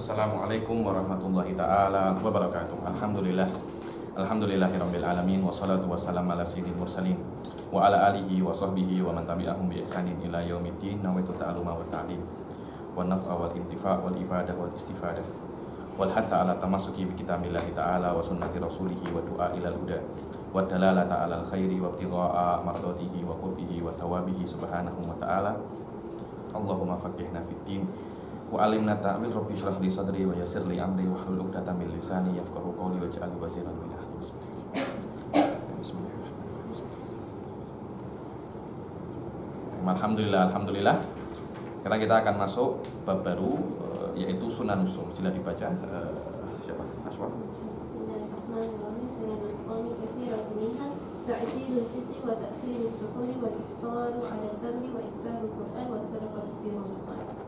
Assalamualaikum warahmatullahi ta'ala wabarakatuh. Alhamdulillah. Alhamdulillahirabbil alamin wassalatu wassalamu ala sayyidil mursalin wa ala alihi wa sahbihi wa man tabi'ahum bi ihsanin ila yaumiddin. Nawaitu ta'alluma wa ta'lim wa naf'a wal intifa' wal ifadah wal istifadah wal hatha ala tamassuki bi kitabillahi ta'ala wa sunnati rasulihi wa du'a ilal huda wa dalalata ala al khairi wa ibtigha'a mardatihi wa qurbihi wa thawabihi subhanahu wa ta'ala. Allahumma faqihna fid din wa alimna ta'wil, rabbi shrah li sadri wa yassir li amri wa hlul 'uqdatam min lisani yafqahu qawli waj'al li waziran min ahli. Bismillah. Alhamdulillah. Sekarang kita akan masuk bab baru, yaitu Sunan Nusum. Sila dibaca. Siapa? Aswar. Bismillahirrahmanirrahim. Sunan Nusum katsiratun minha ta'jilul fitri wa ta'khirus suhuri wal iftaru 'ala al-tamri wa iktharul Qur'an wa sadaqatu fi Ramadan.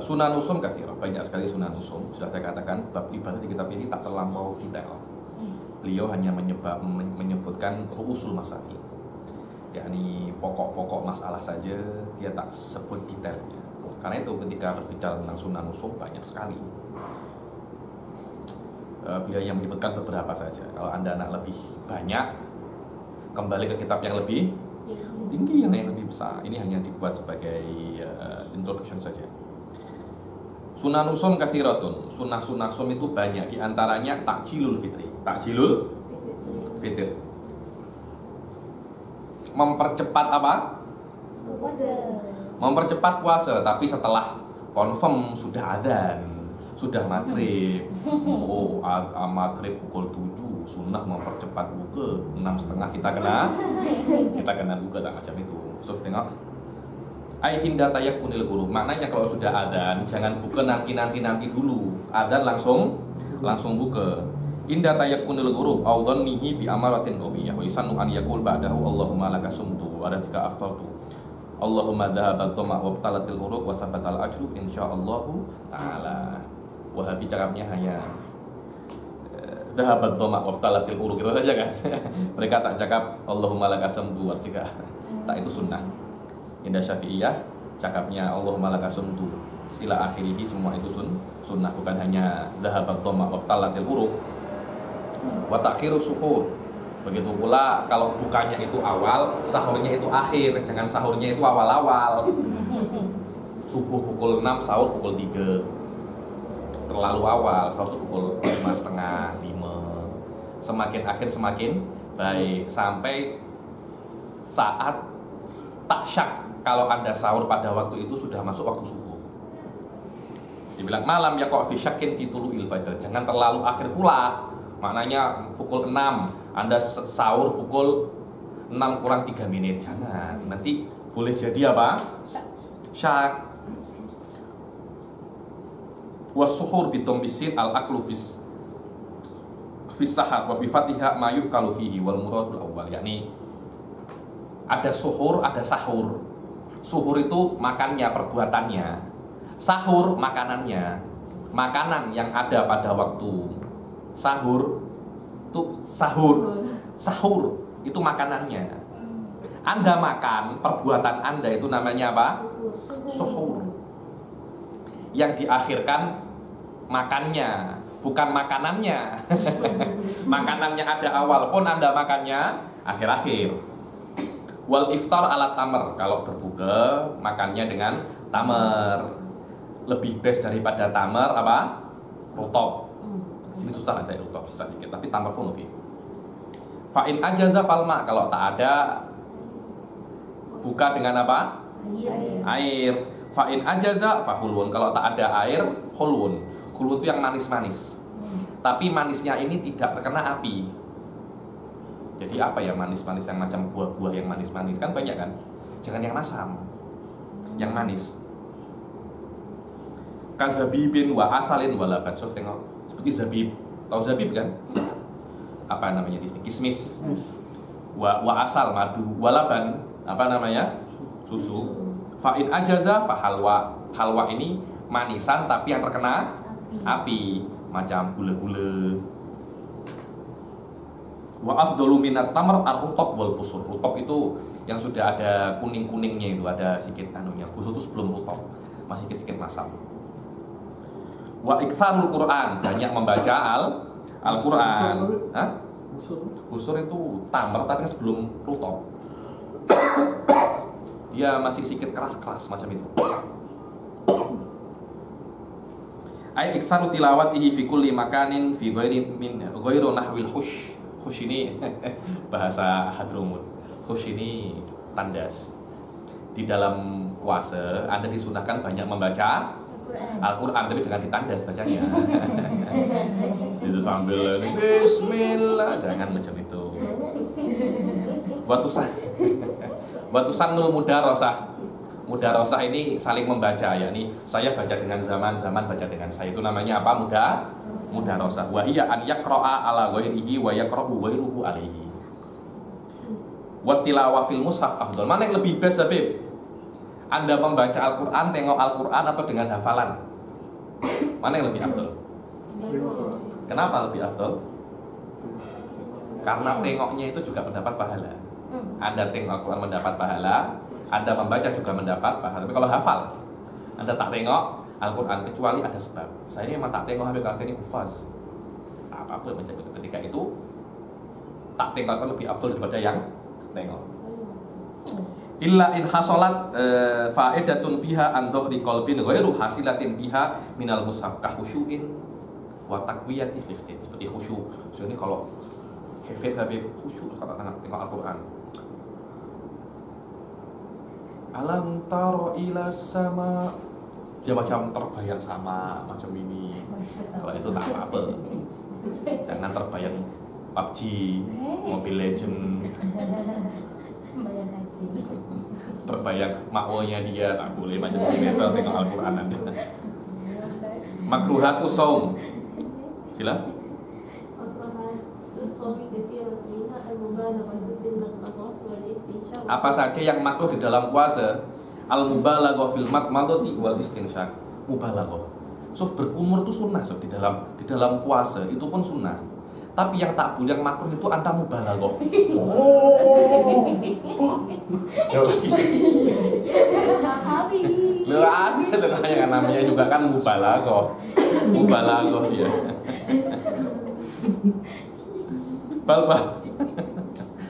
Sunan Nusum katsirah, banyak sekali Sunan Nusum. Sudah saya katakan, bab ibadah di kitab ini tak terlampau detail. Beliau hanya menyebutkan usul masail, yakni pokok-pokok masalah saja, dia tak sebut detailnya. Karena itu ketika berbicara tentang Sunan Nusum banyak sekali. Beliau yang menyebutkan beberapa saja. Kalau Anda nak lebih banyak, kembali ke kitab yang lebih tinggi, yang lebih besar. Ini hanya dibuat sebagai introduction saja. Sunan Nusum katsiratun. Sunnah-sunnah sum itu banyak, di antaranya takjilul fitri. Takjilul fitr. Mempercepat apa? Puasa. Mempercepat puasa, tapi setelah confirm sudah adzan, sudah maghrib. Oh, maghrib pukul 7, sunnah mempercepat buka 6:30 kita kena buka, tak macam itu. So tengok, ai inda tayakkunil ghurub. Maknanya kalau sudah adzan jangan buka nanti dulu. Adzan langsung buka. Inda tayakkunil ghurub au dhannihi bi amaratin qawiyah wa yusannu an yaqul ba'dahu Allahumma laka sumtu wa jika aftartu. Allahumma dhahabat dhamma wa btalatil uruq wa sabatal ajru insyaallahu taala. Wahabi cakapnya hanya dhahabat dhamma wa btalatil uruq itu saja kan. Mereka tak cakap Allahumma laka sumtu wa jika. Tak, itu sunnah. Indah Syafi'iyah cakapnya Allahumma laka sumtu ila akhirih, semua itu sunnah, bukan hanya dhahabat dhamma wa btalatil uruq wa ta'khirus suhur. Begitu pula kalau bukanya itu awal, sahurnya itu akhir. Jangan sahurnya itu awal-awal. Subuh pukul 6, sahur pukul 3. Terlalu awal, sahur pukul 5:30, 5. Semakin akhir semakin baik. Sampai saat tak syak kalau Anda sahur pada waktu itu sudah masuk waktu subuh. Dibilang malam ya kok fi syakin fi tulu'il fajr. Jangan terlalu akhir pula. Maknanya pukul 6 Anda sahur pukul 6 kurang 3 menit. Jangan, nanti boleh jadi apa? Syak. Wasuhur bitom bisin al aklu fis sahar wa bi fatihah ma yukalu fihi wal muradul awal. Yakni ada suhur, ada sahur. Suhur itu makannya, perbuatannya. Sahur makanannya. Makanan yang ada pada waktu sahur itu sahur itu makanannya. Anda makan, perbuatan Anda itu namanya apa? Suhur. Yang diakhirkan makannya, bukan makanannya. Makanannya ada awal pun Anda makannya akhir-akhir. Wal iftar ala tamar. Kalau berbuka makannya dengan tamar. Lebih best daripada tamar apa? Rutop. Sini susah ada rutop, susah dikit, tapi tamar pun oke. Fa'in ajaza falma. Kalau tak ada, buka dengan apa? Air. Fa'in ajaza fahulwun. Kalau tak ada air, hulwun. Hulwun itu yang manis-manis. Tapi manisnya ini tidak terkena api. Jadi apa yang manis-manis, yang macam buah-buah yang manis-manis kan banyak kan? Jangan yang masam, yang manis. Kazabibin wa asalin wa laban. So tengok, seperti zabib. Tahu zabib kan? Apa namanya di sini? Kismis. Wa asal, madu. Wa laban, apa namanya? Susu. Fa'in ajaza fa halwa. Halwa ini manisan tapi yang terkena api, macam gula-gula. Wa afdalu minat tamar ar-rutab wal busur. Rutab itu yang sudah ada kuning-kuningnya, itu ada sedikit anunya. Busur itu sebelum rutab. masih sedikit masam. Wa iktsarul Quran, banyak membaca Al-Quran. Hah? Busur itu tamar tapi kan sebelum rutop. Dia masih sedikit keras-keras macam itu. Ai iktsaru tilawatihi fi kulli makanin fi ghairi nahwil hush. Hush ini bahasa Hadramut. Hush ini tandas. Di dalam puasa Anda disunahkan banyak membaca Al-Quran, tapi jangan ditandas bacanya. Itu sambil Bismillah, jangan macam itu. Watusanul mudarosah. Mudarosah ini saling membaca, yakni saya baca dengan zaman baca dengan saya. Itu namanya apa? Mudarosah. Wa hiya an yaqra'a ala ghairihi wa yaqra'u ghairuhu alaihi. Wa tilawah fil mushaf afdal. Mana yang lebih best, Habib? Anda membaca Al-Quran, tengok Al-Quran atau dengan hafalan? Mana yang lebih afdal? Kenapa lebih afdal? Karena tengoknya itu juga mendapat pahala. Anda tengok Al-Quran mendapat pahala, Anda membaca juga mendapat pahala. Tapi kalau hafal, Anda tak tengok Al-Quran kecuali ada sebab. Saya ini memang tak tengok Habib karena saya ini hufaz. Apa-apa macam itu. Ketika itu tak tengok Al-Quran lebih afdal daripada yang tengok. Illa in hasolat faedatun biha an dhahri qalbin ghairu hasilatin biha minal mushaf ka khusyu'in wa taqwiyati hifdin. Seperti khusyuk. So ini kalau hafid Habib khusyuk kalau tengok Al-Quran. Alam taro ila sama, dia macam terbayang sama macam ini. Kalau itu tak apa-apa. Jangan terbayang PUBG, Mobile Legend, terbayang makwonya dia, tak boleh macam itu. Tengok Al-Quran Anda. Makruhatu saum. Sila. Apa saja yang makruh di dalam puasa? Al-mubalaghah fil madmadati wal istinsyaq. Mubalaghah. So berkumur itu sunnah, so di dalam puasa itu pun sunnah. Tapi yang tak boleh, yang makruh itu Anda mubalaghah. Ada yang namanya juga kan mubalaghah. Mubalaghah dia. Balbal.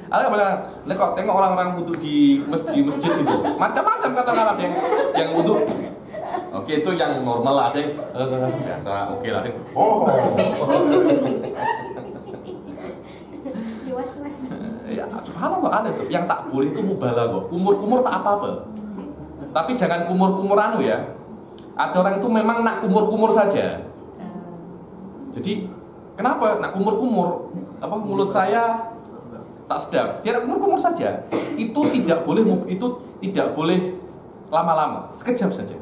Ada banyak. Kok tengok orang-orang wudu di masjid itu, macam-macam kata-kata yang wudu. Oke, itu yang normal, ada yang biasa. Oke lah. Oh. Ya, subhanallah ada tuh. Yang tak boleh itu mubalaghah. Kumur-kumur tak apa-apa. Tapi jangan kumur-kumur anu ya. Ada orang itu memang nak kumur-kumur saja. Jadi kenapa nak kumur-kumur? Apa mulut saya tak sedap. Dia nak kumur-kumur saja. Itu tidak boleh lama-lama. Sekejap saja.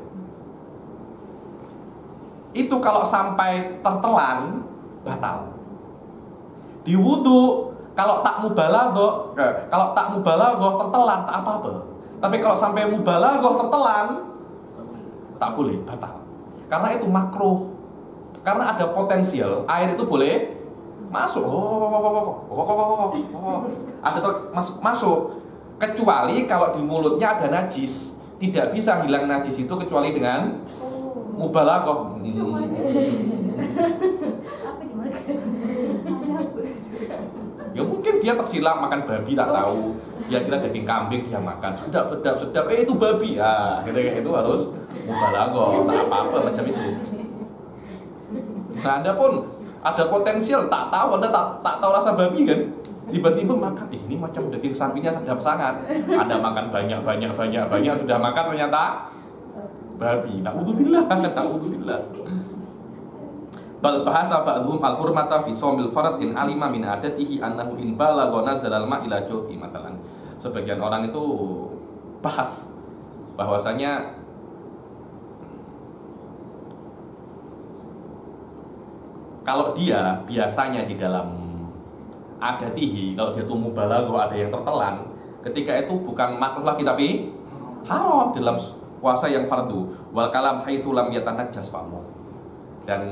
Itu kalau sampai tertelan batal. Di wudu kalau tak mubalaghah tertelan tak apa-apa. Tapi kalau sampai mubalaghah tertelan tak boleh, batal. Karena itu makruh. Karena ada potensial air itu boleh masuk. Ada masuk. Kecuali kalau di mulutnya ada najis. Tidak bisa hilang najis itu kecuali dengan mubalaghah. Ya mungkin dia tersilap makan babi, tak tahu. Dia kira daging kambing dia makan. Sedap. Itu babi. Ah, kayak itu harus mubalaghah. Tak apa-apa macam itu. Nah, Anda pun ada potensial, tak tahu, Anda tak tahu rasa babi kan? Tiba-tiba makan, ini macam daging sapinya sedap sangat. Anda makan banyak, sudah makan ternyata babi. Na'udzubillah. Bal bahasa ba'dhum al-hurmata fi shaumil farad in alima min adatihi annahu in balagha nazala al-ma' ila jawfi matalan. Sebagian orang itu bahas bahwasanya kalau dia biasanya di dalam adatihi, kalau dia tuh mubalaghah ada yang tertelan, ketika itu bukan makruh lagi tapi haram dalam puasa yang fardu. Wal kalam haitsu lam yatanajjas famu. Dan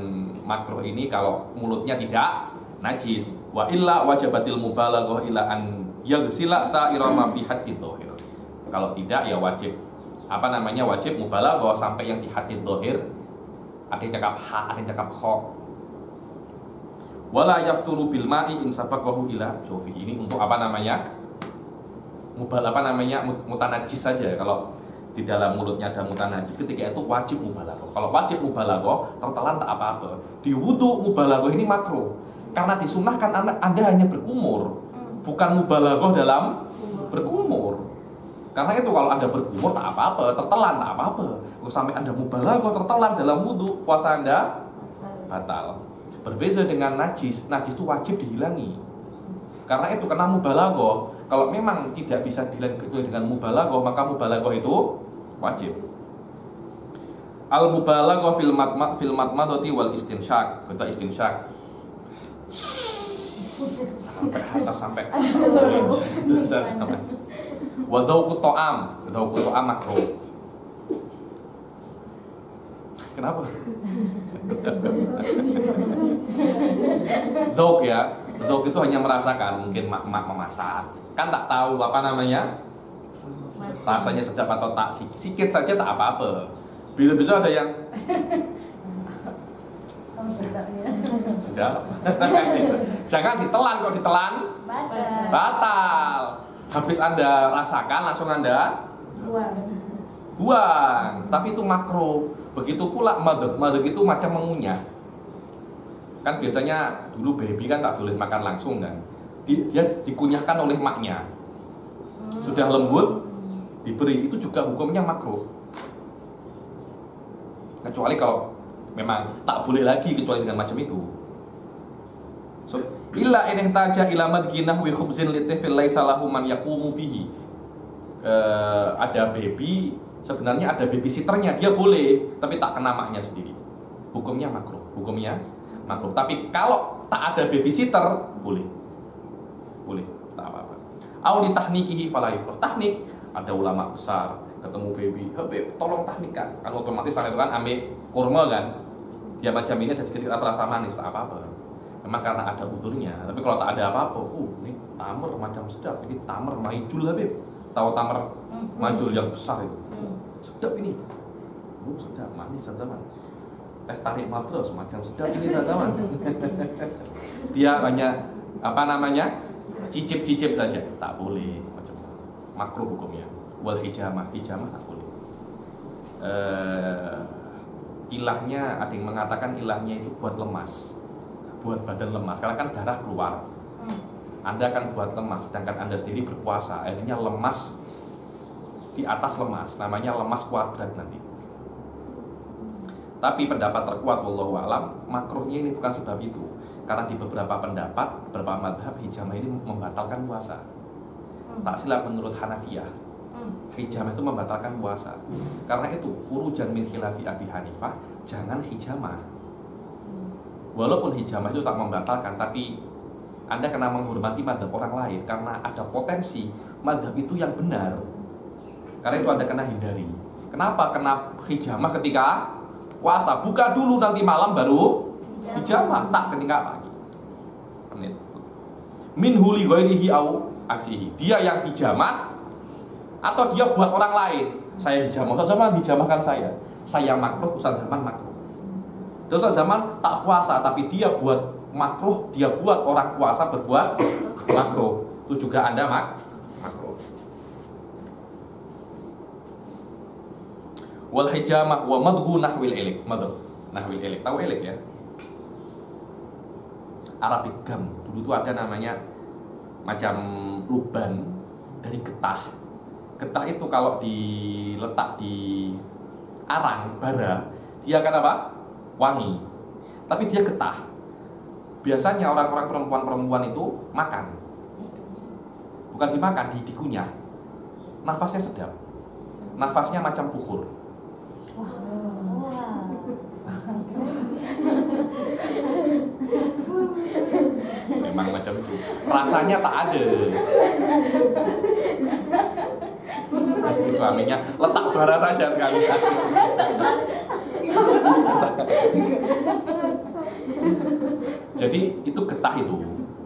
makruh ini kalau mulutnya tidak najis. Wa illa wajabatil mubalaghah ila an yaghsila sa'ira ma fi haddi dhahir. Kalau tidak ya wajib wajib mubalaghah sampai yang di hadits dhahir. Ada yang cakap ha, ada yang cakap kha. Wala yafturu bil ma'i in sabaqahu ila jawfihi. Ini untuk mutanajis saja. Kalau di dalam mulutnya ada mutanajis, ketika itu wajib mubalaghah. Kalau wajib mubalaghah, tertelan tak apa-apa. Di wudu mubalaghah ini makruh. Karena disunahkan Anda hanya berkumur, bukan mubalaghah dalam berkumur. Karena itu kalau Anda berkumur tak apa-apa, tertelan tak apa-apa. Kalau sampai Anda mubalaghah tertelan dalam wudu, puasa Anda batal. Berbeda dengan najis itu wajib dihilangi. Karena itu kena mubalaghah. Kalau memang tidak bisa dihilangi dengan mubalaghah, maka mubalaghah itu wajib. Al mubalaghah fil madmadati wal istinsyaq. Kita istinsyaq sampai atas sampai wa dzauqut ta'am makruh. Kenapa? Dzauq ya. Dzauq itu hanya merasakan, mungkin mak memasak. Kan tak tahu rasanya sedap atau tak, sikit saja tak apa-apa. Bila-bila ada yang sedap. Jangan ditelan, kalau ditelan batal. Habis Anda rasakan langsung Anda buang. Tapi itu makruh. Begitu pula madhab itu macam mengunyah. Kan biasanya dulu baby kan tak boleh makan langsung kan. Dia dikunyahkan oleh maknya. Sudah lembut diberi, itu juga hukumnya makruh. Kecuali kalau memang tak boleh lagi kecuali dengan macam itu. So, illa in ihtaja ila madginah wa khubzin litifil laisa lahu man yaqumu bihi. Ada baby, sebenarnya ada babysitternya, dia boleh, tapi tak kena maknya sendiri. Hukumnya makruh. Tapi kalau tak ada babysitter, boleh, tak apa-apa. Au ditahnikihi fala yukrah. Tahnik, ada ulama besar ketemu baby, "Habib, tolong tahnikan." Kan otomatis sana itu kan ambil kurma kan. Dia macam ini ada sedikit rasa manis, tak apa-apa. Memang karena ada udurnya. Tapi kalau tak ada apa-apa, ini tamar macam sedap, ini tamar maijul Habib. Tahu tamar maijul yang besar itu? Sedap ini. Sedap, manis zaman. Teh tarik matros macam sedap ini zaman. Dia hanya cicip-cicip saja, tak boleh macam itu. Makruh hukumnya. Wal hijamah tak boleh. Ilahnya, ada yang mengatakan ilahnya itu buat lemas, buat badan lemas, karena kan darah keluar. Anda akan buat lemas, sedangkan Anda sendiri berpuasa, akhirnya lemas di atas lemas, namanya lemas kuadrat nanti. Tapi pendapat terkuat wallahu a'lam, makruhnya ini bukan sebab itu. Karena di beberapa pendapat, beberapa madhab, hijamah ini membatalkan puasa. Tak silap menurut Hanafiyah, hijamah itu membatalkan puasa. Karena itu, khurujan min khilafi Abi Hanifah, jangan hijamah. Walaupun hijamah itu tak membatalkan, tapi Anda kena menghormati madhab orang lain, karena ada potensi madhab itu yang benar. Karena itu Anda kena hindari. Kenapa kena hijamah ketika puasa? Buka dulu, nanti malam baru hijamah, tak ketika pagi. Min huli ghairihi au aksihi. Dia yang hijamah atau dia buat orang lain. Saya hijamah, Ustaz Zaman hijamahkan saya. Saya makruh, Ustaz Zaman makruh. Ustaz Zaman tak puasa, tapi dia buat makruh, dia buat orang puasa berbuat makruh. Itu juga Anda makruh. Wal hijamah wa madhu nahwil ilik. Nahwil ilik. Tahu ilik ya? Arabic gum. Dulu itu ada namanya macam luban dari getah. Getah itu kalau diletak di arang bara, dia akan apa? Wangi. Tapi dia getah. Biasanya orang-orang perempuan itu makan. Bukan dimakan, dikunyah. Nafasnya sedap. Nafasnya macam puhur. Memang macam itu. Rasanya tak ada. Suaminya letak bara saja sekali. Jadi itu getah itu.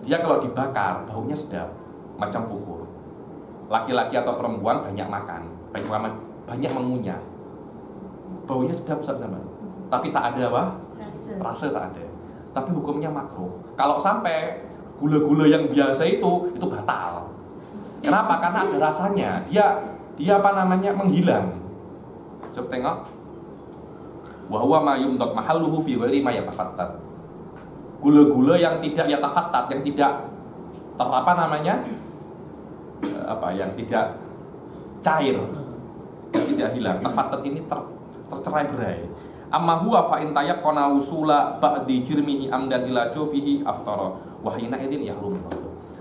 Dia kalau dibakar baunya sedap, macam puhur. Laki-laki atau perempuan banyak makan, banyak mengunyah. Baunya sedap Ustaz Zaman. Tapi tak ada apa? Rasa tak ada. Tapi hukumnya makruh. Kalau sampai gula-gula yang biasa itu batal. Kenapa? Karena ada rasanya. Dia apa namanya? Menghilang. Coba tengok. Wa huwa ma yumdaq mahalluhu fi ghairi ma yatafattat. Gula-gula yang tidak yatafattat, yang tidak apa namanya? Yang tidak cair, yang tidak hilang. Tafattat ini tercerai-berai. Amma huwa fa in tayaqqana wusula ba'di jirmihi amdan ila jawfihi aftara wa hina idzin yahrum.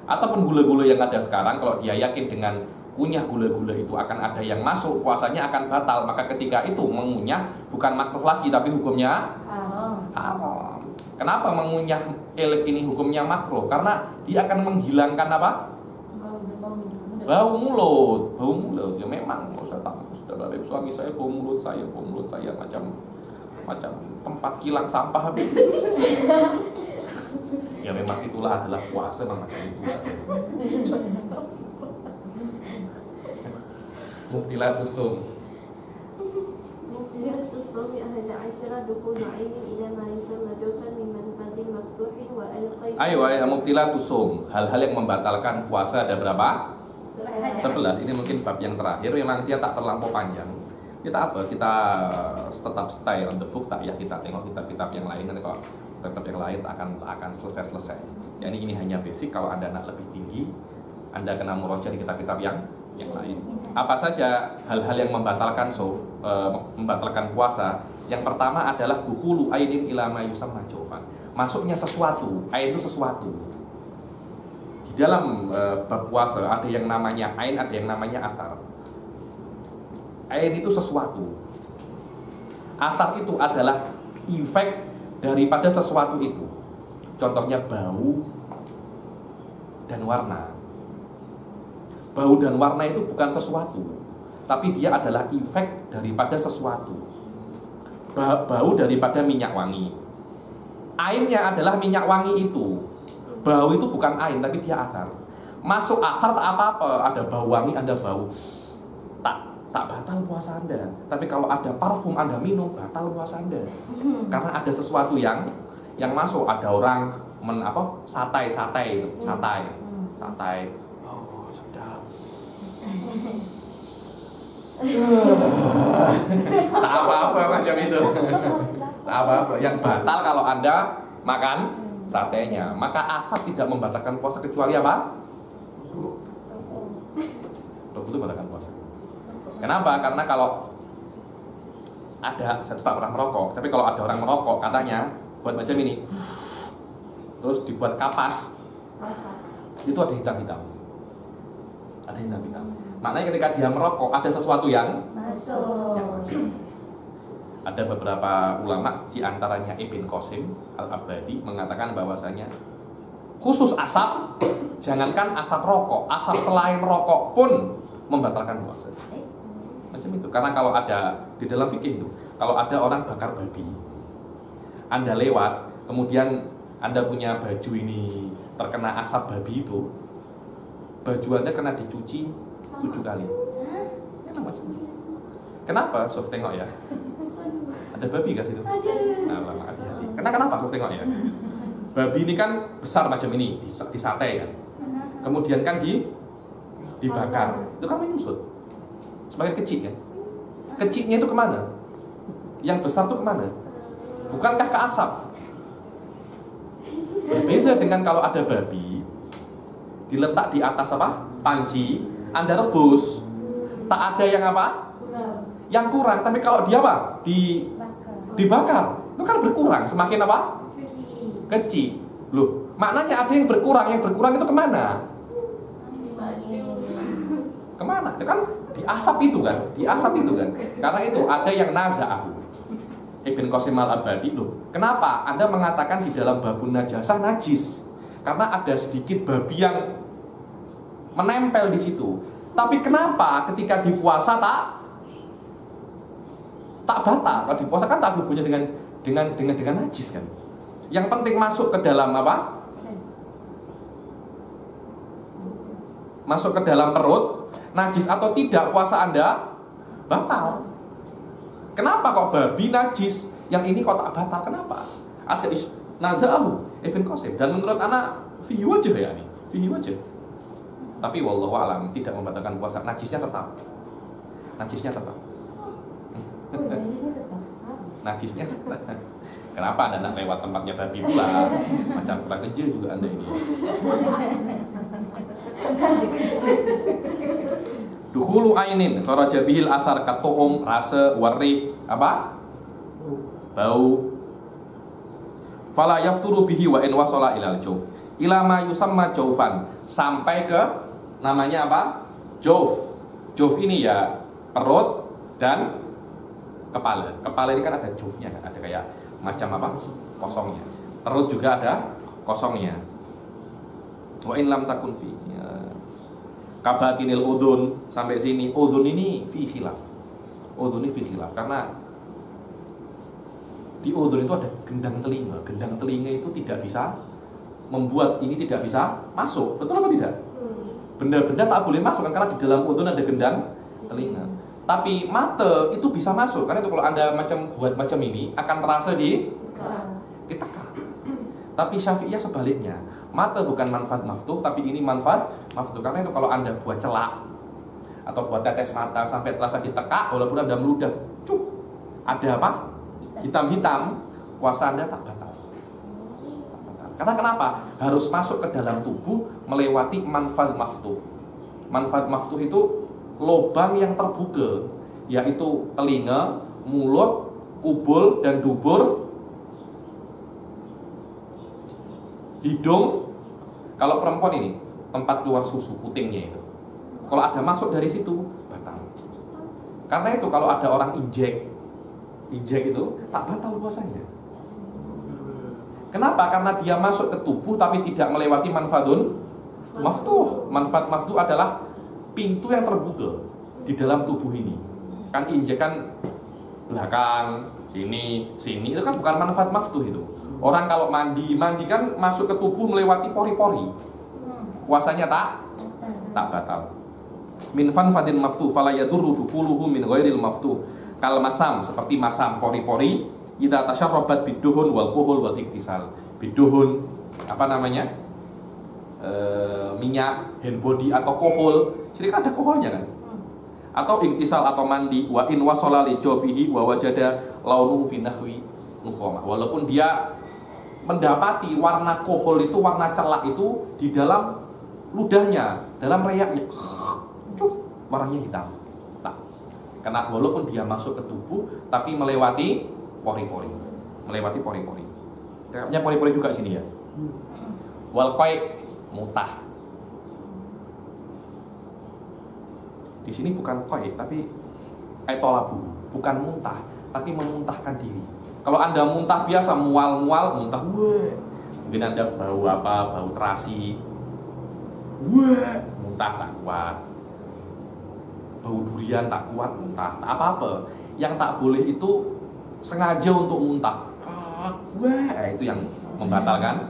Ataupun gula-gula yang ada sekarang, kalau dia yakin dengan kunyah gula-gula itu akan ada yang masuk, puasanya akan batal, maka ketika itu mengunyah bukan makruh lagi tapi hukumnya haram. Kenapa mengunyah elek ini hukumnya makruh? Karena dia akan menghilangkan apa? Bau mulut. Ya memang saya tahu sudah dari suami saya bau mulut saya macam tempat kilang sampah habis. Ya memang itulah adalah puasa memang macam itu. Mubtilatus shaum. Mubtilatus shaum 11 dukhul ain ila ma yusamma jawfan min manfadin maftuhin wa alqai. Ayo mubtilatus shaum. Hal-hal yang membatalkan puasa ada berapa? 11. Ini mungkin bab yang terakhir. Memang dia tak terlampau panjang. Kita tetap stay on the book, tak ya kita tengok kitab-kitab yang lain. Nanti kalau kitab yang lain akan selesai. Ya ini hanya basic. Kalau Anda nak lebih tinggi, Anda kena murojaah di kitab-kitab yang lain. Apa saja hal-hal yang membatalkan puasa? Yang pertama adalah dukhulu ainin ila ma yusamma jawfan. Masuknya sesuatu. Ain itu sesuatu. Di dalam bab puasa ada yang namanya ain, ada yang namanya athar. Ain itu sesuatu. Athar itu adalah efek daripada sesuatu itu. Contohnya bau dan warna. Bau dan warna itu bukan sesuatu, tapi dia adalah efek daripada sesuatu. Bau daripada minyak wangi. Ainnya adalah minyak wangi itu. Bau itu bukan ain, tapi dia athar. Masuk athar tak apa-apa, ada bau wangi, ada bau. Tak batal puasa Anda. Tapi kalau ada parfum Anda minum, batal puasa Anda. Karena ada sesuatu yang masuk. Ada orang satai itu, satai. Oh, sedap. Tak apa-apa macam itu. Tak apa-apa. Yang batal kalau Anda makan satenya. Maka asap tidak membatalkan puasa kecuali apa? Rokok itu membatalkan puasa. Kenapa? Karena kalau saya tak pernah merokok, tapi kalau ada orang merokok katanya buat macam ini, terus dibuat kapas, itu ada hitam-hitam. Ada hitam-hitam. Maknanya ketika dia merokok ada sesuatu yang masuk. Ada beberapa ulama, di antaranya Ibn Qasim Al-Abadi mengatakan bahwasanya khusus asap, jangankan asap rokok, asap selain rokok pun membatalkan puasa. Macam itu. Karena kalau ada di dalam fikih itu, kalau ada orang bakar babi, Anda lewat, kemudian Anda punya baju ini terkena asap babi itu, baju Anda kena dicuci 7 kali. Ya, macam itu. Kenapa? Sof tengok ya. Ada babi kan situ? Nah, hati-hati. Kenapa Sof tengok ya? Babi ini kan besar macam ini, di sate kan. Kemudian kan dibakar. Itu kan menyusut. Semakin kecil kan? Kecilnya itu kemana? Yang besar itu kemana? Bukankah ke asap? Berbeza dengan kalau ada babi diletak di atas apa? Panci, Anda rebus, tak ada yang apa? Yang kurang. Tapi kalau dia apa? Dibakar, itu kan berkurang. Semakin apa? Kecil. Loh, maknanya ada yang berkurang. Yang berkurang itu kemana? Kemana? Itu kan di asap itu kan, karena itu ada yang naza'ahu. Ibn Qasim Al-Abadi, loh, kenapa Anda mengatakan di dalam babun najasah najis? Karena ada sedikit babi yang menempel di situ. Tapi kenapa ketika di puasa tak batal? Kalau di puasa kan tak hubungannya dengan najis kan? Yang penting masuk ke dalam apa? Masuk ke dalam perut, najis atau tidak puasa Anda batal. Kenapa kok babi najis, yang ini kok tak batal? Kenapa? Ada naza'ahu Ibn Qasim, dan menurut anak fihi wajah ya ini, fihi wajah. Tapi wallahu alam tidak membatalkan puasa, najisnya tetap. Najisnya tetap. Najisnya tetap. Kenapa Anda nak lewat tempatnya babi pula? Macam kurang kecil juga Anda ini. Dukhulu ainin kharaja bihil athar katu'um rasa warih apa? Bau. Fala yafturu bihi wa in wasala ilal jauf. Ila ma yusamma jaufan, sampai ke namanya apa? Jauf. Jauf ini ya perut dan kepala. Kepala ini kan ada jaufnya kan, ada kayak macam apa? Kosongnya. Perut juga ada kosongnya. Wa in lam takun fi kabatinil udhun, sampai sini udhun ini fi khilaf. Udhun ini fi khilaf karena di udhun itu ada gendang telinga. Gendang telinga itu tidak bisa membuat ini tidak bisa masuk. Betul apa tidak? Benda-benda tak boleh masuk kan, karena di dalam udhun ada gendang telinga. Tapi mata itu bisa masuk, karena itu kalau Anda buat macam ini akan terasa di tekan. Tapi Syafi'iyah sebaliknya, mata bukan manfaat maftuh, tapi ini manfaat maftuh. Karena itu kalau Anda buat celak atau buat tetes mata sampai terasa ditekak, walaupun Anda meludah, ada apa? Hitam-hitam, puasa Anda tak batal. Karena kenapa? Harus masuk ke dalam tubuh melewati manfaat maftuh. Manfaat maftuh itu lubang yang terbuka, yaitu telinga, mulut, kubul dan dubur, hidung. Kalau perempuan ini tempat keluar susu putingnya itu, kalau ada masuk dari situ batal. Karena itu kalau ada orang injek itu tak batal puasanya. Kenapa? Karena dia masuk ke tubuh tapi tidak melewati manfaatun maftuh. Manfaat maftuh adalah pintu yang terbuka di dalam tubuh ini. Kan injekan belakang, sini itu kan bukan manfaat maftuh itu. Orang kalau mandi kan masuk ke tubuh melewati pori-pori. Puasanya tak batal. Min fanfadin maftuh fala yadurru dukhuluhu min ghairil maftuh. Kal masam, seperti masam pori-pori, idza tasyarrabat biduhun wal kuhul wal iktisal. Biduhun apa namanya? Minyak, hand body atau kohol. Jadi kan ada koholnya kan? Atau iktisal atau mandi, wa in wasala li jawfihi wa wajada launuhu fi nahwi nukhama. Walaupun dia mendapati warna kohol itu, warna celak itu di dalam ludahnya, dalam rayaknya, warnanya hitam. Nah, karena walaupun dia masuk ke tubuh tapi melewati pori-pori. Melewati pori-pori. Kayaknya pori-pori juga sini ya. Wal qai mutah. Di sini bukan koi, tapi etolabu, bukan muntah, tapi memuntahkan diri. Kalau Anda muntah biasa, mual-mual, muntah, wah, mungkin Anda bau apa, bau terasi, wah, muntah tak kuat, bau durian tak kuat, muntah, tak apa-apa. Yang tak boleh itu sengaja untuk muntah, wah, itu yang membatalkan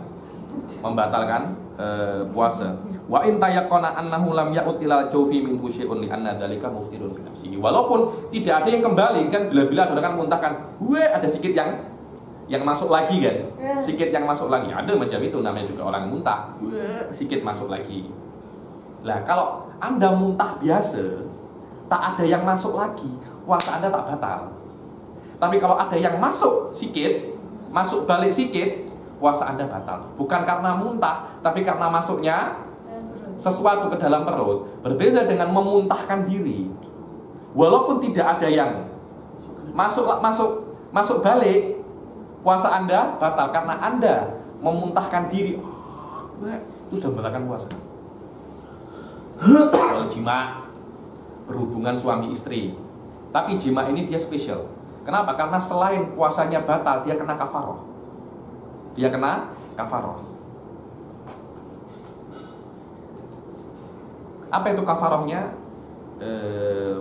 puasa. Wa in tayaqqana annahu lam ya'ud ila jawfi min syai'un li anna dzalika muftirun bi nafsihi. Walaupun tidak ada yang kembali kan, bila-bila ada kan muntahkan, ada sikit yang masuk lagi kan. Sikit yang masuk lagi. Ada macam itu namanya juga orang muntah. Sikit masuk lagi. Lah kalau Anda muntah biasa, tak ada yang masuk lagi, puasa Anda tak batal. Tapi kalau ada yang masuk sikit, masuk balik sikit, puasa Anda batal. Bukan karena muntah, tapi karena masuknya sesuatu ke dalam perut. Berbeda dengan memuntahkan diri. Walaupun tidak ada yang masuk balik, puasa Anda batal karena Anda memuntahkan diri. Itu sudah membatalkan puasa. Kalau jima, berhubungan suami istri, tapi jima ini dia spesial. Kenapa? Karena selain puasanya batal, dia kena kafaroh. Apa itu kafarohnya?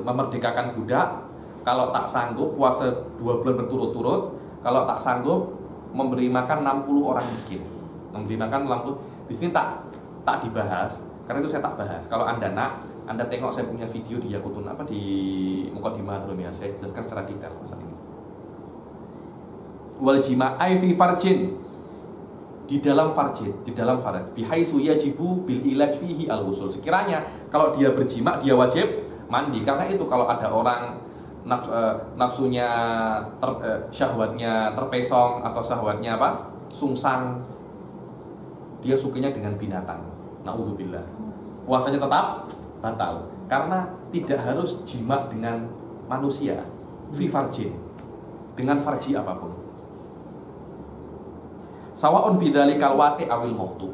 Memerdekakan budak. Kalau tak sanggup puasa 2 bulan berturut-turut. Kalau tak sanggup memberi makan 60 orang miskin. Memberi makan 60. Di sini tak dibahas, karena itu saya tak bahas. Kalau Anda nak Anda tengok saya punya video di Yakutun apa di Muqaddimah ya, saya jelaskan secara detail masalah ini. Wal jima'i fi farjin, di dalam farjin, di dalam farj, bihaisu yajibu bil ilaj fihi al ghusl. Sekiranya kalau dia berjima dia wajib mandi. Karena itu kalau ada orang nafsunya syahwatnya terpesong atau syahwatnya apa? Sungsang, dia sukanya dengan binatang. Naudzubillah. Puasanya tetap batal karena tidak harus jima dengan manusia, fi farjin, dengan farji apapun. Sawaun fi dzalikal waqi' awil mautu.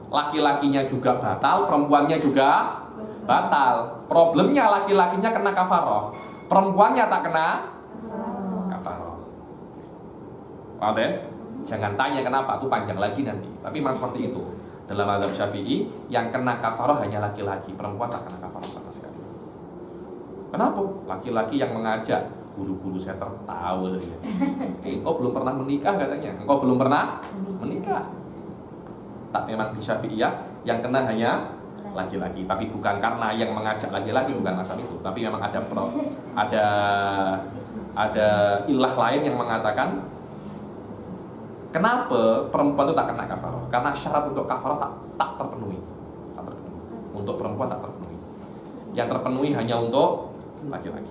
Laki-lakinya juga batal, perempuannya juga batal. Problemnya laki-lakinya kena kafaroh, perempuannya tak kena kafaroh. Paham ya? Jangan tanya kenapa, itu panjang lagi nanti. Tapi memang seperti itu. Dalam mazhab Syafi'i yang kena kafaroh hanya laki-laki, perempuan tak kena kafaroh sama sekali. Kenapa? Laki-laki yang mengajak, guru-guru saya tertawa saja. Engkau belum pernah menikah katanya. Engkau belum pernah menikah. Tak, memang di Syafi'iyah yang kena hanya laki-laki, tapi bukan karena yang mengajak laki-laki, bukan masalah itu. Tapi memang ada ilah lain yang mengatakan kenapa perempuan itu tak kena kafaroh? Karena syarat untuk kafaroh tak terpenuhi. Tak terpenuhi. Untuk perempuan tak terpenuhi. Yang terpenuhi hanya untuk laki-laki.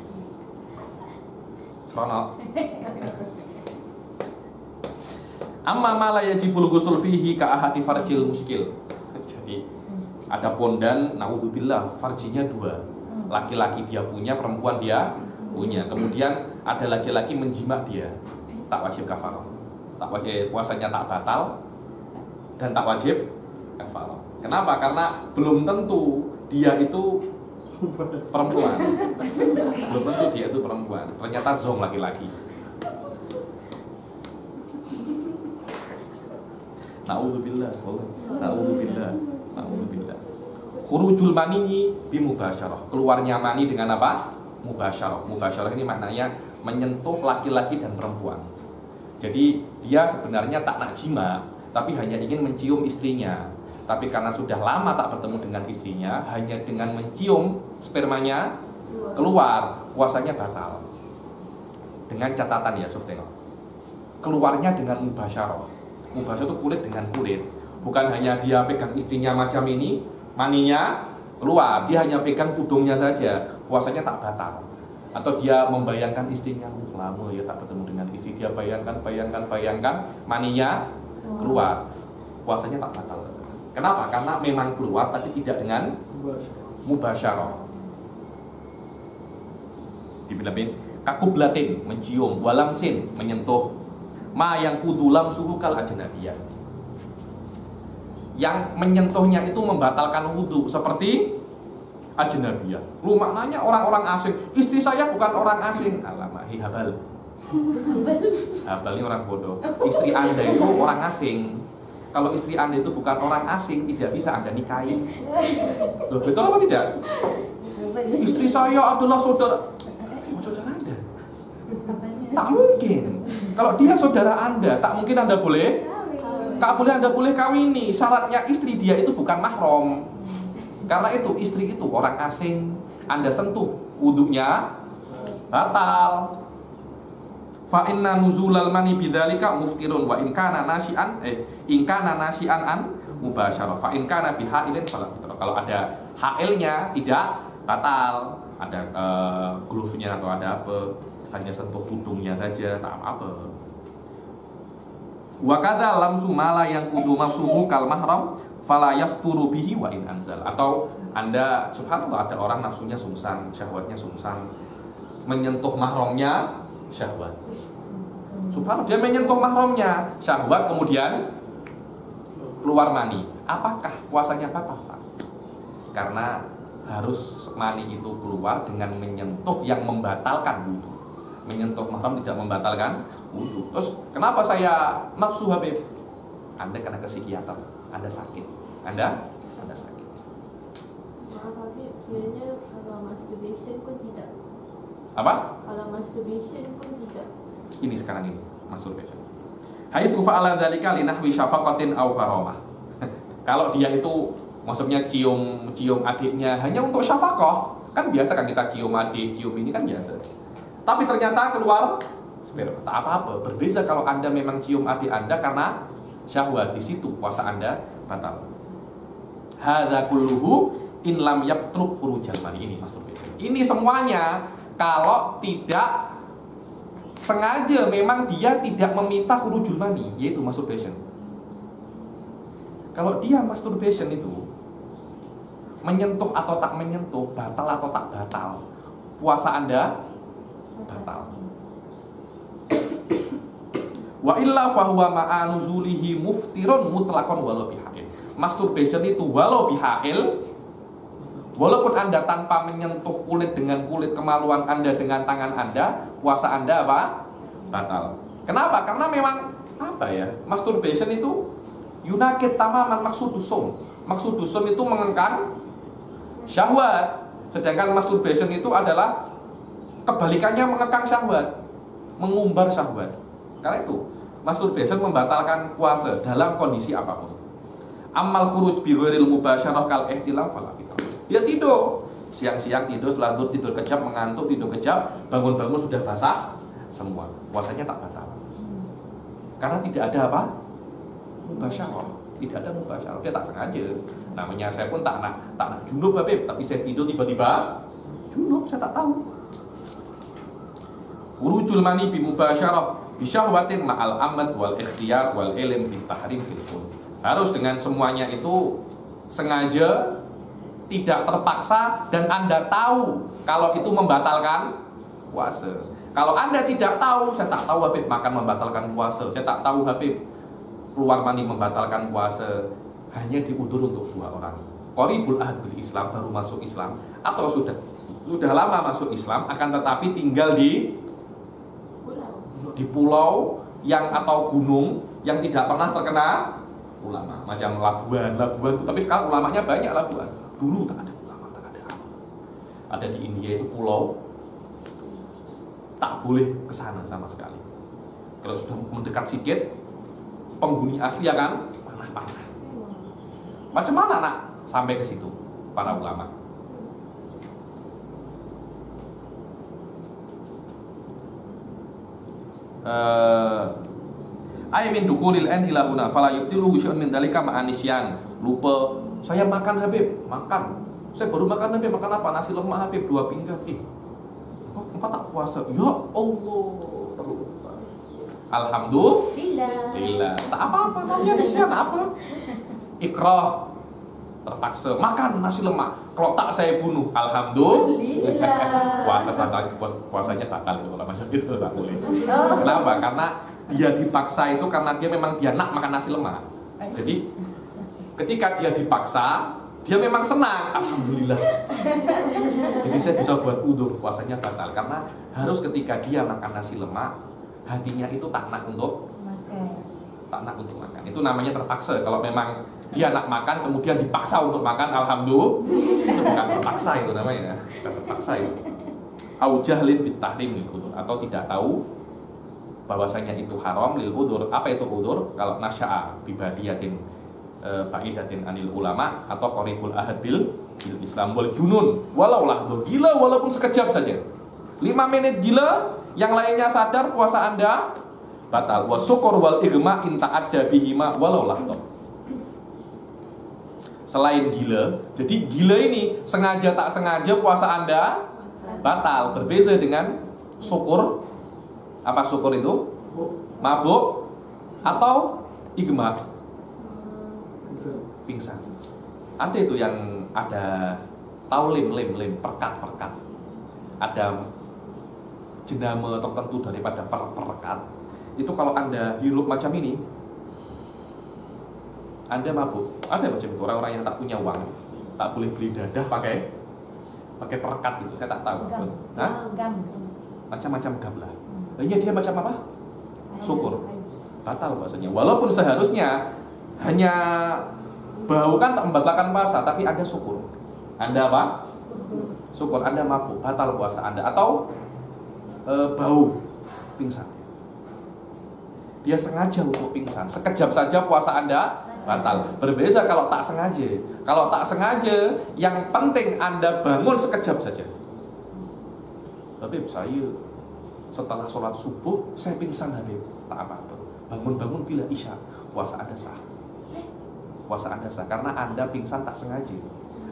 Seronok. Amma ma la yajibul ghusl fihi ka ahadi farjil muskil. Jadi ada pondan, naudzubillah, farjinya dua. Laki-laki dia punya, perempuan dia punya. Kemudian ada laki-laki menjima dia, tak wajib kafaroh. Tak wajib, puasanya tak batal dan tak wajib kafaroh. Kenapa? Karena belum tentu dia itu perempuan. Belum tentu dia itu perempuan. Ternyata zong laki-laki. Naudzubillah. Naudzubillah. Naudzubillah. Khurujul mani bimubasyarah. Keluarnya mani dengan apa? Mubasyarah. Mubasyarah ini maknanya menyentuh laki-laki dan perempuan. Jadi dia sebenarnya tak nak jima, tapi hanya ingin mencium istrinya. Tapi karena sudah lama tak bertemu dengan istrinya, hanya dengan mencium spermanya keluar, puasanya batal. Dengan catatan ya, Suf, tengok. Keluarnya dengan mubasyarah. Mubasyarah itu kulit dengan kulit. Bukan hanya dia pegang istrinya macam ini, maninya keluar, dia hanya pegang hidungnya saja, puasanya tak batal. Atau dia membayangkan istrinya, lama ya tak bertemu dengan istri, dia bayangkan, maninya keluar, puasanya tak batal. Kenapa? Karena memang keluar tapi tidak dengan mubasyarah. Dibilangin kakublatin, mencium, walamsin, menyentuh, ma yang kudulam suhu kal ajnabiyah. Yang menyentuhnya itu membatalkan wudhu seperti ajnabiyah. Lu maknanya orang-orang asing. Istri saya bukan orang asing. Alamahi habal. Habal ini orang bodoh. Istri Anda itu orang asing. Kalau istri Anda itu bukan orang asing, tidak bisa Anda nikahi. Loh, betul apa tidak? Istri saya adalah saudara Anda. Tak mungkin. Kalau dia saudara Anda, tak mungkin Anda boleh. Anda boleh kawini. Syaratnya istri dia itu bukan mahram. Karena itu istri itu orang asing, Anda sentuh wudunya batal. Fa inna nuzulal mani bidzalika muftirun wa in kana nasian an mubasyarah. Fa in kana bihailin fala fitrah. Kalau ada hailnya tidak batal, ada glove-nya atau ada apa, hanya sentuh hidungnya saja tak apa-apa. Wa kadza lamsu mala yang kudu mafsuhu kal mahram fala yafturu bihi wa in anzal. Atau Anda subhanallah ada orang nafsunya sungsang, syahwatnya sungsang, menyentuh mahramnya syahwat. Subhanallah, dia menyentuh mahramnya syahwat kemudian keluar mani. Apakah puasanya batal? Karena harus mani itu keluar dengan menyentuh yang membatalkan wudu. Menyentuh mahram tidak membatalkan wudu. Terus kenapa saya nafsu Habib? Anda kena ke psikiater, Anda sakit. Anda sakit. Maaf Habib, kiranya kalau masturbation pun tidak. Apa? Kalau masturbation pun tidak. Ini sekarang ini masturbation. Haitsu fa'ala dzalika li nahwi syafaqatin aw karamah. Kalau dia itu Maksudnya cium adiknya hanya untuk syafaqah. Kan biasa kan kita cium adik, cium ini kan biasa. Tapi ternyata keluar sperma, tak apa-apa. Berbeda kalau Anda memang cium adik Anda karena syahwat, di situ puasa Anda batal. Hadza kulluhu in lam yaqtrub khurujal mani, ini masturbation. Ini semuanya kalau tidak sengaja, memang dia tidak meminta khurujul mani, yaitu masturbation. Kalau dia masturbation itu menyentuh atau tak menyentuh, batal atau tak batal, puasa Anda batal. Wa illa fahuwa ma'a nuzulihi muftirun mutlaqan walau bihail. Masturbation itu walau bihail, walaupun Anda tanpa menyentuh kulit dengan kulit kemaluan Anda dengan tangan Anda, puasa Anda apa? Batal. Kenapa? Karena memang apa ya? Masturbation itu yunakit tamaman maksudusum. Maksudusum itu mengengkang syahwat. Sedangkan masturbation itu adalah kebalikannya, mengekang syahwat, mengumbar syahwat. Karena itu masturbation membatalkan puasa dalam kondisi apapun. Amal khuruj bi ghairil mubasyarah kal ihtilam fala fitrah. Dia tidur, siang-siang tidur, setelah tidur kejap, mengantuk, tidur kejap, bangun-bangun sudah basah semua, puasanya tak batal. Karena tidak ada apa? Mubasyarah. Tidak ada mubasyarah, dia tak sengaja. Namanya saya pun tak nak junub Habib, tapi saya tidur tiba-tiba junub, saya tak tahu. Khurujul mani bi mubasyarah bi syahwatin ma'al amad wal ikhtiyar wal ilm bi tahrim fil qul. Harus dengan semuanya itu sengaja, tidak terpaksa, dan Anda tahu kalau itu membatalkan puasa. Kalau Anda tidak tahu, saya tak tahu Habib makan membatalkan puasa, saya tak tahu Habib keluar mani membatalkan puasa, hanya diudur untuk 2 orang. Qaribul ahd bil Islam, baru masuk Islam, atau sudah lama masuk Islam akan tetapi tinggal di pulau yang atau gunung yang tidak pernah terkena ulama, macam Labuan itu, tapi sekarang ulamanya banyak Labuan. Dulu tak ada ulama, tak ada apa. Ada di India itu pulau tak boleh ke sana sama sekali. Kalau sudah mendekat sedikit, penghuni asli akan panah-panah. Macam mana nak sampai ke situ para ulama? Aymin dukhulil an ila huna fala yubtilu syai'un min dalika ma'anisyan. Lupa, saya makan Habib, makan. Saya baru makan Habib, makan apa? Nasi lemak Habib 2 pinggan. Engkau tak puasa. Ya Allah, terlupa. Alhamdulillah. Tak apa-apa, namanya nisyan apa? Ikrah, terpaksa makan nasi lemak. Kalau tak saya bunuh, alhamdulillah. Puasanya batal itu kalau macam itu tak boleh. Kenapa? Karena dia dipaksa itu karena dia memang dia nak makan nasi lemak. Jadi ketika dia dipaksa, dia memang senang, alhamdulillah. Jadi saya bisa buat udzur puasanya batal karena harus ketika dia makan nasi lemak, hatinya itu tak nak untuk makan. Itu namanya terpaksa. Kalau memang dia nak makan kemudian dipaksa untuk makan, alhamdulillah, itu bukan terpaksa, itu namanya bukan terpaksa itu. Au jahlin bit tahrim lil udzur, atau tidak tahu bahwasanya itu haram lil udzur. Apa itu udzur? Kalau nasya'a bibadiyatin ba'idatin anil ulama, atau qaribul ahad bil Islam wal junun, walau lahdo, gila walaupun sekejap saja, 5 menit gila, yang lainnya sadar, puasa Anda batal. Wa syukur wal igma in ta'adda bihima walau lahdo. Selain gila, jadi gila ini sengaja tak sengaja puasa Anda batal. Berbeda dengan syukur. Apa syukur itu? Mabuk atau igma, pingsan. Ada itu yang ada tahu lim perkat. Ada jenama tertentu daripada perkat. Itu kalau Anda hirup macam ini, Anda mabuk. Ada macam itu orang-orang yang tak punya uang, tak boleh beli dadah pakai perkat itu. Saya tak tahu. Macam-macam gam lah. Ini dia macam apa? Syukur. Batal bahasanya. Walaupun seharusnya hanya bau kan tak membatalkan puasa, tapi ada syukur. Anda apa? Syukur. Anda mabuk, batal puasa Anda. Atau bau pingsan. Dia sengaja untuk pingsan. Sekejap saja puasa Anda batal. Berbeda kalau tak sengaja. Kalau tak sengaja, yang penting Anda bangun sekejap saja. Habib, saya setelah sholat subuh saya pingsan, Habib. Tak apa-apa. Bangun-bangun bila isya, puasa Anda sah. Puasa Anda sah karena Anda pingsan tak sengaja.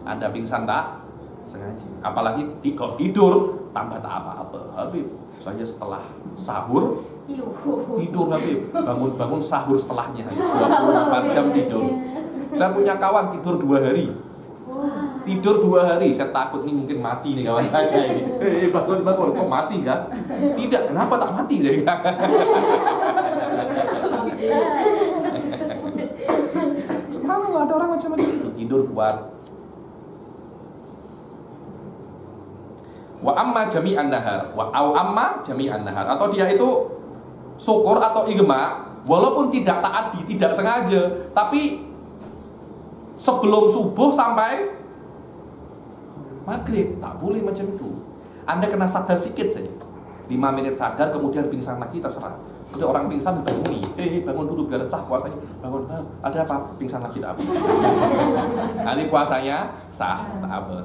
Anda pingsan tak sengaja. Apalagi kalau tidur tambah tak apa-apa. Habib, saya setelah sahur tidur, Habib. Bangun-bangun sahur setelahnya, 24 jam tidur. Saya punya kawan tidur 2 hari. Tidur 2 hari, saya takut nih mungkin mati nih kawan saya ini. Bangun-bangun, kok mati kan? Tidak, kenapa tak mati saya? Subhanallah, ada orang macam-macam itu tidur kuat. Wa amma jami'an nahar, wa au amma jami'an nahar, atau dia itu syukur atau igma walaupun tidak ta'addi, tidak sengaja, tapi sebelum subuh sampai maghrib, tak boleh macam itu. Anda kena sadar sedikit saja, 5 menit sadar, kemudian pingsan lagi, terserah. Kalau orang pingsan dibanguni, bangun dulu biar sah puasanya. Bangun, ada apa? Pingsan lagi, tak apa. Ini puasanya sah, tak apa.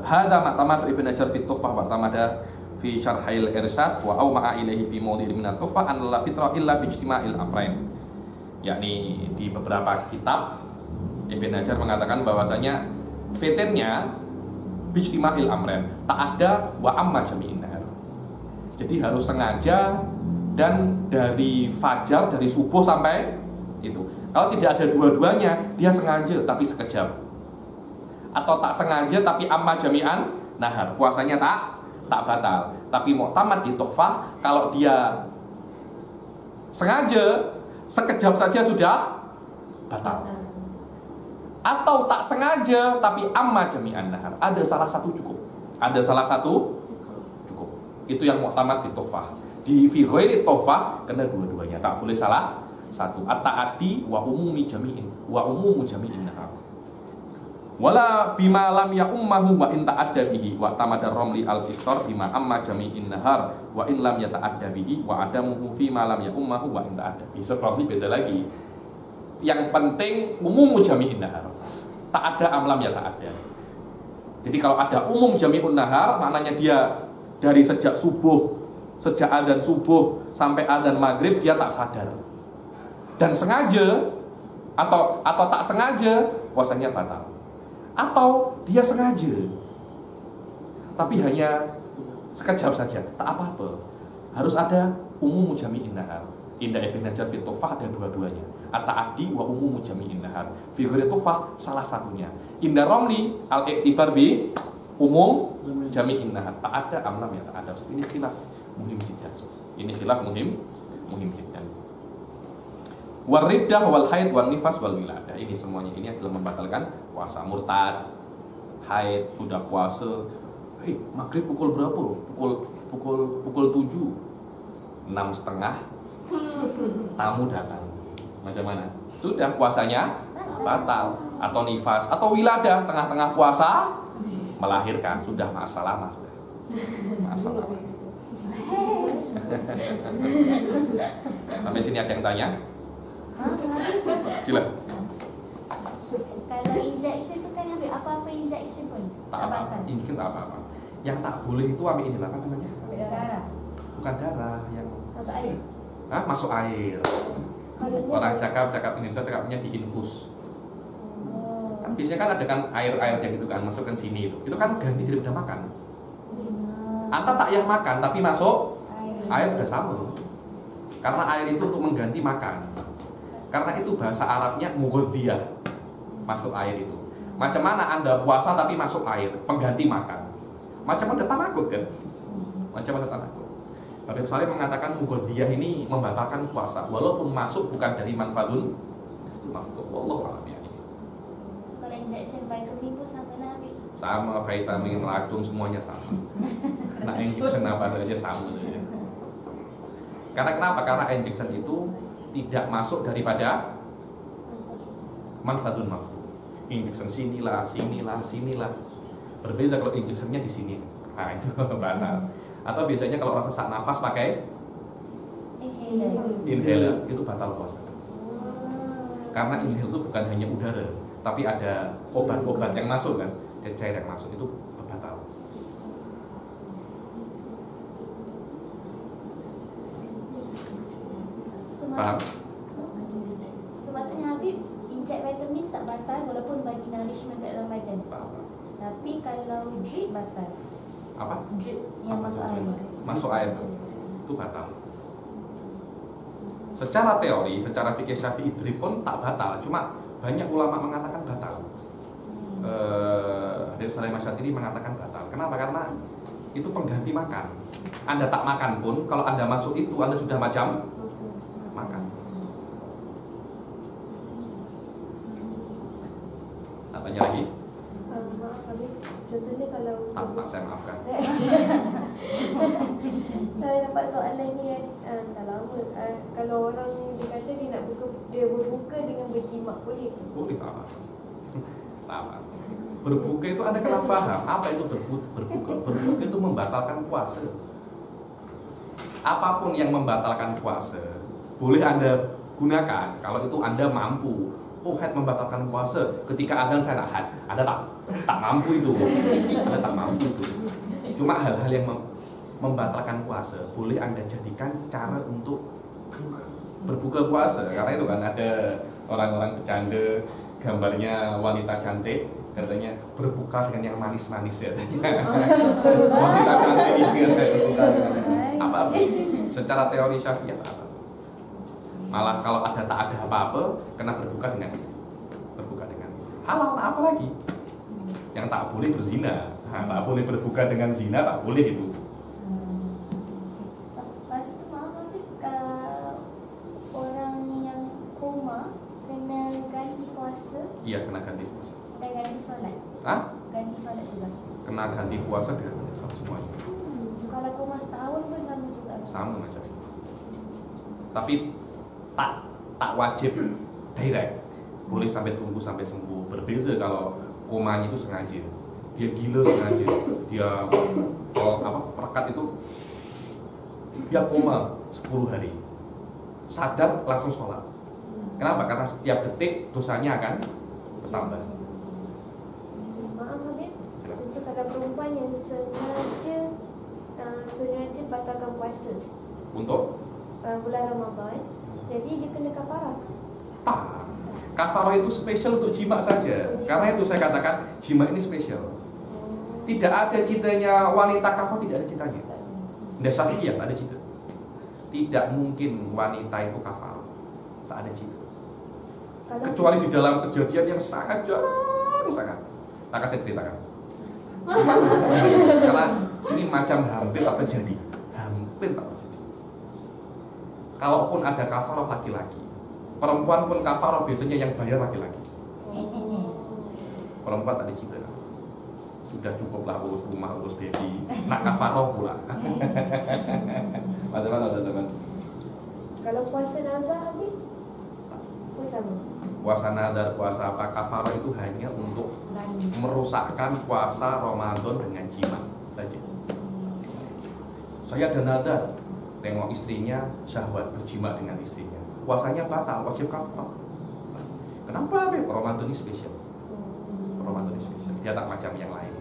Hadza ma'tamad Ibnu Hajar fi Tuhfah wa tamada fi Syarhil Irsyad wa ma'a ilaihi fi mawdi' min at-Tuhfah an la fitra illa bi ijtima'il amrain. Yakni di beberapa kitab Ibnu Hajar mengatakan bahwasanya fitrnya bi ijtima'il amrain, tak ada wa amma jami'in nahar. Jadi harus sengaja dan dari fajar, dari subuh sampai itu. Kalau tidak ada dua-duanya, dia sengaja tapi sekejap. Atau tak sengaja tapi amma jami'an nahar, puasanya tak batal. Tapi mu'tamad di Tuhfah, kalau dia sengaja sekejap saja sudah batal. Atau tak sengaja tapi amma jami'an nahar, ada salah satu cukup. Ada salah satu cukup. Itu yang mu'tamad di Tuhfah. Di fi ghairi Tuhfah kena dua-duanya, tak boleh salah satu. At-ta'addi wa umumi jami'in wa umumu jami'in nahar. Wala bima lam ya ummahu wa in ta'adda bihi wa tamadar ramli al-iftar bima amma jami'in nahar wa in lam yata'adda bihi wa adamuhu fi ma lam ya ummahu wa in ta'adda bihi. Ramli beza lagi. Yang penting umumu jami'in nahar. Tak ada amlam ya ta'adda. Jadi kalau ada umum jami'un nahar, maknanya dia dari sejak subuh, sejak adzan subuh sampai adzan maghrib dia tak sadar. Dan sengaja atau tak sengaja puasanya batal. Atau dia sengaja tapi hanya sekejap saja, tak apa-apa. Harus ada umum jami'in nahar. Indah Ibnu Hajar fi Tuhfah ada dua-duanya, at-ta'addi wa umum jami'in nahar. Fi ghairi Tuhfah salah satunya. Indah Ramli al-i'tibar bi umum jami'in nahar. Tak ada amlam ya tak ada. Ini khilaf muhim jiddan. Ini khilaf muhim jiddan. Wariddah wal haid wal nifas wal wiladah, ini semuanya ini adalah membatalkan puasa. Murtad, haid, sudah puasa, maghrib pukul berapa? Pukul 7, 6:30 tamu datang, macam mana? Sudah puasanya batal. Atau nifas atau wiladah, tengah-tengah puasa melahirkan, sudah masalah sudah masalah. Sampai sini ada yang tanya? Sila. Kalau injection itu kan ambil apa-apa injection pun Tak apa-apa. Injection tak apa-apa. Yang tak boleh itu ambil ini apa namanya? ambil darah. Bukan darah, yang Masuk air. masuk air. Orang cakapnya cakapnya diinfus. Kan biasanya kan ada kan air yang gitu kan, masukkan sini itu. Itu kan ganti daripada makan. Anta tak yang makan tapi masuk air sudah sama. Karena air itu untuk mengganti makan. Karena itu bahasa Arabnya mughadhiyah, masuk air itu. Macam mana Anda puasa tapi masuk air, pengganti makan. Macam mana tanakut kan? Macam mana tanakut? Habib Salim mengatakan mughadhiyah ini membatalkan puasa, walaupun masuk bukan dari manfaatun maftuh. Wallahu a'lam ya. Kalau injection vitamin pun sama lah Habib. Sama, vitamin, racun semuanya sama. Nah, injection apa saja sama. Karena kenapa? Karena injection itu tidak masuk daripada manfaatun maftuh. Injection sinilah. Berbeza kalau injectionnya di sini. Nah, itu batal. Atau biasanya kalau orang sesak nafas pakai Inhaler itu batal puasa. Karena inhale itu bukan hanya udara, tapi ada obat-obat yang masuk kan, cair yang masuk itu batal. Paham? Maksudnya Habib, injek vitamin tak batal walaupun bagi nourishment kat dalam badan. Apa? Tapi kalau drip batal. Apa? Drip yang Apa masuk itu? air. Masuk air itu batal. Secara teori, secara fikih Syafi'i drip pun tak batal, cuma banyak ulama mengatakan batal. Habib Salim Asy'atiri mengatakan batal. Kenapa? Karena itu pengganti makan. Anda tak makan pun, kalau Anda masuk itu, Anda sudah macam makan. Tak tanya lagi? Maaf Habib, contohnya kalau Tak, saya maafkan. saya dapat soalan ni dah lama. Kalau orang dia kata dia nak dia berbuka dengan berjimat boleh ke? Boleh, tak apa. Tak apa. Berbuka itu Anda kena paham. Apa itu berbuka? Berbuka itu membatalkan puasa. Apapun yang membatalkan puasa, boleh Anda gunakan kalau itu Anda mampu. Oh, haid membatalkan puasa. Ketika adzan saya nak haid. Anda tak mampu itu. Anda tak mampu itu. Cuma hal-hal yang membatalkan puasa boleh Anda jadikan cara untuk berbuka puasa. Karena itu kan ada orang-orang bercanda gambarnya wanita cantik, katanya berbuka dengan yang manis-manis ya. Wanita cantik itu berbuka dengan apa? Secara teori Syafi'iyah apa? Malah kalau tak ada apa-apa, kena berbuka dengan istri. Berbuka dengan istri. Halal apa lagi? Yang tak boleh berzina. Tak boleh berbuka dengan zina, tak boleh itu. Lepas tu maaf Habib, orang yang koma kena ganti puasa Iya, kena ganti puasa. dan ganti solat. Hah? Ganti solat juga. Kena ganti puasa dengan semuanya. Kalau koma setahun pun sama juga. Sama macam itu. Tapi tak wajib direct. Boleh sampai tunggu sampai sembuh. Berbeza kalau komanya itu sengaja. Dia gila sengaja. Dia perekat itu dia koma 10 hari. Sadar langsung sholat. Kenapa? Karena setiap detik dosanya akan bertambah. Maaf Habib, Silakan. untuk kalau perempuan yang sengaja batalkan puasa Untuk bulan Ramadan, jadi dia kena kafarah. tak. Kafarah itu spesial untuk jima saja. Karena itu saya katakan jima ini spesial. Tidak ada citanya wanita kafar, tidak ada citanya. Nda Syafi'iyah tak ada cita. Tidak mungkin wanita itu kafar. Tak ada cita. Kecuali di dalam kejadian yang sangat jarang sangat. Tak saya ceritakan. Karena ini macam hampir tak terjadi. Hampir tak terjadi. Kalaupun ada kafarah laki-laki, perempuan pun kafarah biasanya yang bayar laki-laki. Perempuan tak ada cita. Sudah cukuplah urus rumah, urus baby. Nak kafarah pula. Macam-macam teman-teman. Kalau puasa nazar Habib pun sama. Puasa nadar, puasa apa, kafarah itu hanya untuk merusakkan puasa Ramadan dengan jima saja. Saya ada nadar, tengok istrinya syahwat berjima dengan istrinya, puasanya batal, wajib kafarah. Kenapa? Ramadan ini spesial. Ramadan ini spesial. Dia tak macam yang lain.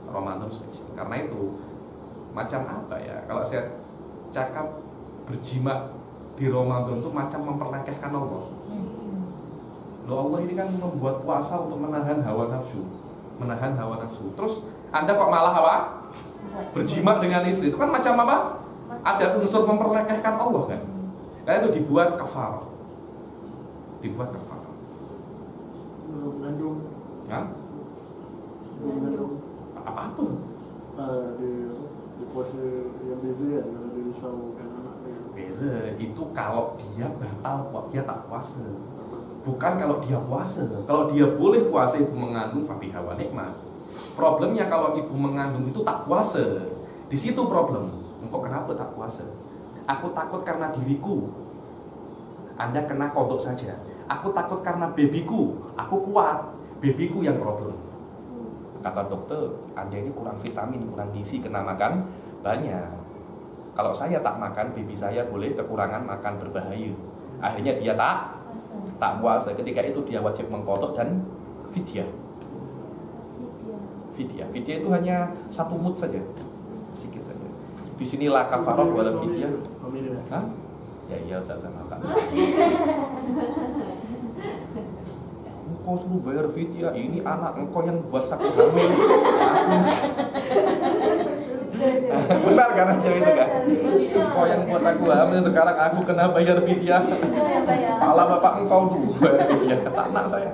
Ramadan spesial. Karena itu macam apa ya? Kalau saya cakap berjima di Ramadan itu macam memperlekehkan Allah. Loh, Allah ini kan membuat puasa untuk menahan hawa nafsu, menahan hawa nafsu. Terus Anda kok malah apa? Berjima dengan istri. Itu kan macam apa? Ada unsur memperlekehkan Allah kan? Karena itu dibuat kafarah. Dibuat kafarah. Mengandung. Hah? Mengandung. Apa-apa? Dia puasa yang beza kan, kalau dia risaukan anak dia. Beza itu kalau dia batal, dia tak puasa. Bukan kalau dia puasa. Kalau dia boleh puasa ibu mengandung, fabiha wa nikmat. Problemnya kalau ibu mengandung itu tak puasa. Di situ problem. Engkau kenapa tak puasa? Aku takut karena diriku. Anda kena kodok saja. Aku takut karena babyku. Aku kuat. Babyku yang problem. Kata dokter, Anda ini kurang vitamin, kurang gizi, kena makan banyak. kalau saya tak makan, baby saya boleh kekurangan makan berbahaya. Akhirnya dia tak puasa. Ketika itu dia wajib mengqadha dan fidyah. Fidyah itu hanya 1 mud saja, sedikit saja. Di sini la kafarah wala fidyah. Hah? Ya iya Ustaz sama tak. Engkau suruh bayar fidyah, ini anak engkau yang buat aku hamil. Benar kan yang itu kan? Engkau yang buat aku hamil, sekarang aku kena bayar fidyah. Malah bapak engkau dulu bayar fidyah, kata anak saya.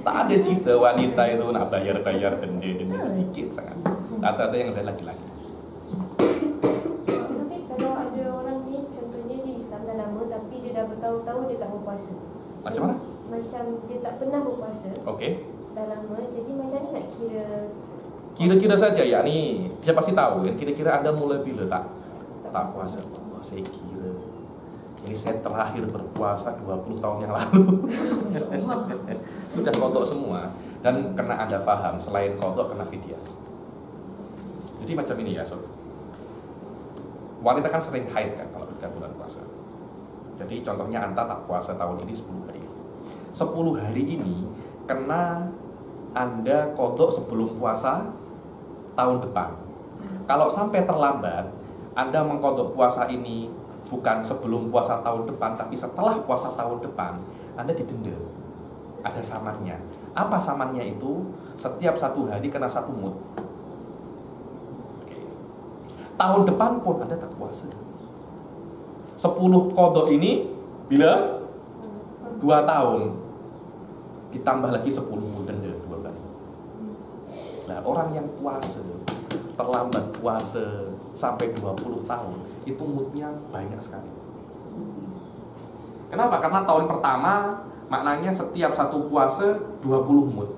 Tak ada cerita wanita itu nak bayar denda sedikit sangat. Rata-rata yang ada laki-laki. Tapi kalau ada orang ni, contohnya dia Islam dah lama tapi dia dah bertahun-tahun dia tak berpuasa. Macam mana? Macam dia tak pernah berpuasa. Okey. Dah lama, jadi macam ni nak kira. Kira-kira saja, yakni dia pasti tahu. Kira-kira Anda mulai bila tak puasa. Allah, saya kira ini saya terakhir berpuasa 20 tahun yang lalu. Sudah qadha semua. Dan kena Anda paham, selain qadha kena fidyah. Jadi macam ini ya, Sof. Wanita kan sering haid kan kalau ketika bulan puasa. Jadi contohnya Anda tak puasa tahun ini 10 hari. 10 hari ini kena Anda qadha sebelum puasa tahun depan. Kalau sampai terlambat, Anda mengqadha puasa ini bukan sebelum puasa tahun depan, tapi setelah puasa tahun depan, Anda didenda. Ada samannya. Apa samannya itu? Setiap 1 hari kena 1 mud. Oke. Tahun depan pun Anda tak puasa. 10 qadha ini bila? 2 tahun. Ditambah lagi 10 mud denda 2 kali. Nah, orang yang puasa, terlambat puasa sampai 20 tahun, itu mudnya banyak sekali. Kenapa? Karena tahun pertama maknanya setiap 1 puasa 20 mud.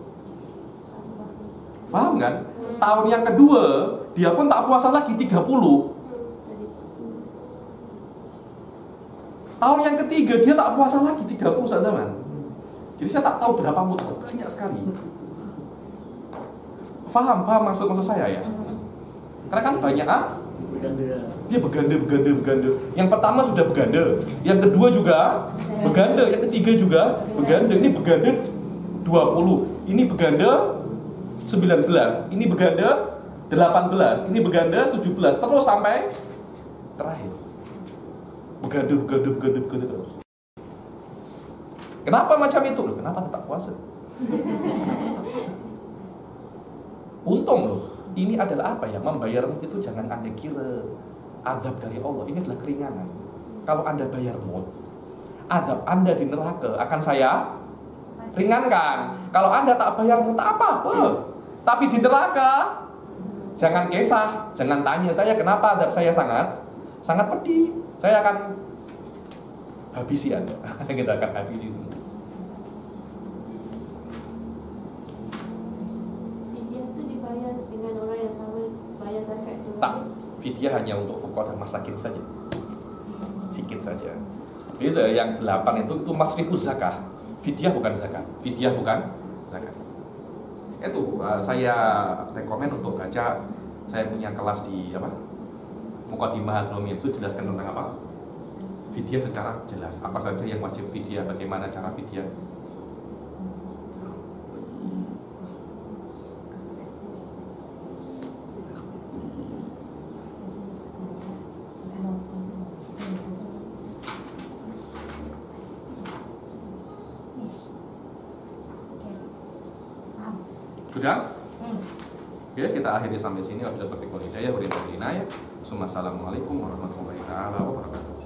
Paham kan? Tahun yang kedua dia pun tak puasa lagi 30. Tahun yang ketiga dia tak puasa lagi 30 saat zaman. Jadi saya tak tahu berapa mud, banyak sekali. Paham maksud saya ya? Karena kan banyak dia beganda. Yang pertama sudah beganda, yang kedua juga beganda, yang ketiga juga beganda. Ini beganda 20, ini beganda 19, ini beganda 18, ini beganda 17, terus sampai terakhir. Beganda terus. Kenapa macam itu? Loh, kenapa tak puasa? Untung loh. Ini adalah apa ya? Membayar mud itu jangan Anda kira azab dari Allah. Ini adalah keringanan. Kalau Anda bayar mud, azab Anda di neraka akan saya ringankan. Kalau Anda tak bayar mud, tak apa-apa. Tapi di neraka jangan kisah, jangan tanya saya kenapa azab saya sangat pedih. Saya akan habisi Anda. Kita akan habisi semua. Tak, fidyah hanya untuk fuqara dan masakin saja. Sedikit saja. Bisa yang 8 itu masrifuz zakah. Fidyah bukan zakat. Fidyah bukan zakat. Itu saya rekomen untuk baca. Saya punya kelas di Muqaddimah Hadramiyah itu jelaskan tentang apa? Fidyah secara jelas. Apa saja yang wajib fidyah, bagaimana cara fidyah. Sudah? Oke, kita akhiri sampai sini. Wabillahi taufiq wal hidayah. Assalamualaikum warahmatullahi wabarakatuh.